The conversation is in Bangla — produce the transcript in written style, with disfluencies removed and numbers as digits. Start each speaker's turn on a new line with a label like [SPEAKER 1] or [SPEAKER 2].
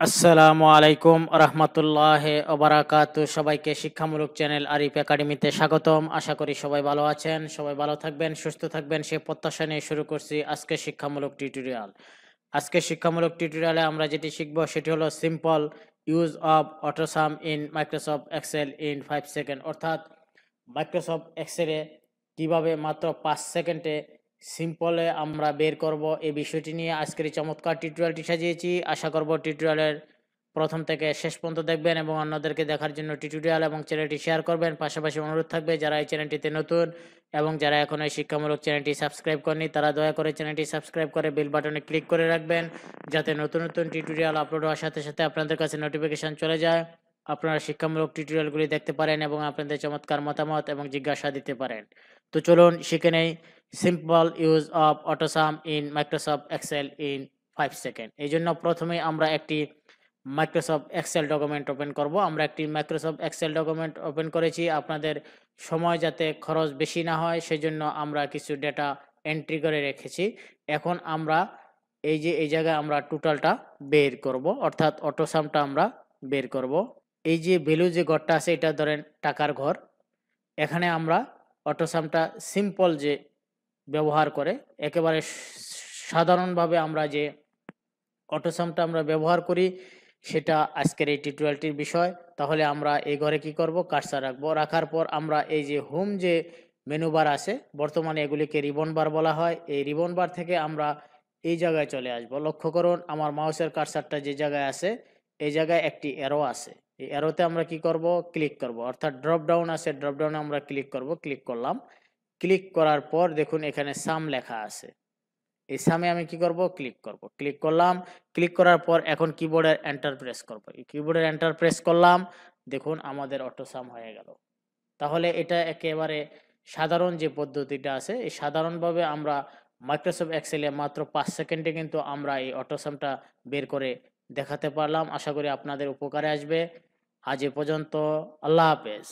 [SPEAKER 1] আসসালামু আলাইকুম রহমতুল্লাহ ওবারাকাতু। সবাইকে শিক্ষামূলক চ্যানেল আরিফ একাডেমিতে স্বাগতম। আশা করি সবাই ভালো আছেন, সবাই ভালো থাকবেন, সুস্থ থাকবেন সে প্রত্যাশা নিয়ে শুরু করছি আজকে শিক্ষামূলক টিউটোরিয়াল। আজকে শিক্ষামূলক টিউটোরিয়ালে আমরা যেটি শিখব সেটি হলো simple use of autosum in Microsoft Excel in 5 second, অর্থাৎ মাইক্রোসফট এক্সেলে কিভাবে মাত্র 5 সেকেন্ডে সিম্পলে আমরা বের করব, এই বিষয়টি নিয়ে আজকের এই চমৎকার টিউটোরিয়ালটি সাজিয়েছি। আশা করব টিউটোরিয়ালের প্রথম থেকে শেষ পর্যন্ত দেখবেন এবং অন্যদেরকে দেখার জন্য টিউটোরিয়াল এবং চ্যানেলটি শেয়ার করবেন। পাশাপাশি অনুরোধ থাকবে যারা এই চ্যানেলটিতে নতুন এবং যারা এখন এই শিক্ষামূলক চ্যানেলটি সাবস্ক্রাইব করেনি তারা দয়া করে চ্যানেলটি সাবস্ক্রাইব করে বেল বাটনে ক্লিক করে রাখবেন, যাতে নতুন নতুন টিউটোরিয়াল আপলোড হওয়ার সাথে সাথে আপনাদের কাছে নোটিফিকেশন চলে যায়, আপনারা শিক্ষামূলক টিউটোরিয়ালগুলি দেখতে পারেন এবং আপনাদের চমৎকার মতামত এবং জিজ্ঞাসা দিতে পারেন। তো চলুন শিখে নেই simple use of autosum in Microsoft Excel in 5 second. এই জন্য প্রথমে আমরা একটি মাইক্রোসফট এক্সেল ডকুমেন্ট ওপেন করব। আমরা একটি মাইক্রোসফট এক্সেল ডকুমেন্ট ওপেন করেছি, আপনাদের সময় যাতে খরচ বেশি না হয় সেজন্য আমরা কিছু ডেটা এন্ট্রি করে রেখেছি। এখন আমরা এই জায়গায় আমরা টোটালটা বের করব, অর্থাৎ অটোসামটা আমরা বের করব। এই যে ভ্যালু যে ঘরটা আছে এটা ধরেন টাকার ঘর। এখানে আমরা অটোসামটা সিম্পল যে ব্যবহার করে একেবারে সাধারণভাবে আমরা যে অটোসামটা আমরা ব্যবহার করি সেটা আজকের এই টিউটোরিয়ালটির বিষয়। তাহলে আমরা এই ঘরে কি করব, কার্সার রাখবো। রাখার পর আমরা এই যে হোম যে মেনু বার আছে, বর্তমানে এগুলিকে রিবন বার বলা হয়, এই রিবন বার থেকে আমরা এই জায়গায় চলে আসব। লক্ষ্য করুন আমার মাউসের কার্সারটা যে জায়গায় আছে এই জায়গায় একটি অ্যারো আছে, এই অ্যারোতে আমরা কি করব, ক্লিক করব, অর্থাৎ ড্রপ ডাউন আছে, ড্রপ ডাউনে আমরা ক্লিক করব। ক্লিক করলাম, ক্লিক করার পর দেখুন এখানে সাম লেখা আছে, এই সামে আমি কি করব, ক্লিক করব। ক্লিক করলাম, ক্লিক করার পর এখন কিবোর্ডের এন্টার প্রেস করব। এই কিবোর্ডের এন্টার প্রেস করলাম, দেখুন আমাদের অটোসাম হয়ে গেল। তাহলে এটা একেবারে সাধারণ যে পদ্ধতিটা আছে, এই সাধারণভাবে আমরা মাইক্রোসফট এক্সেলে মাত্র 5 সেকেন্ডে কিন্তু আমরা এই অটোসামটা বের করে দেখাতে পারলাম। আশা করি আপনাদের উপকারে আসবে। আজ এ পর্যন্ত, আল্লাহ হাফেজ।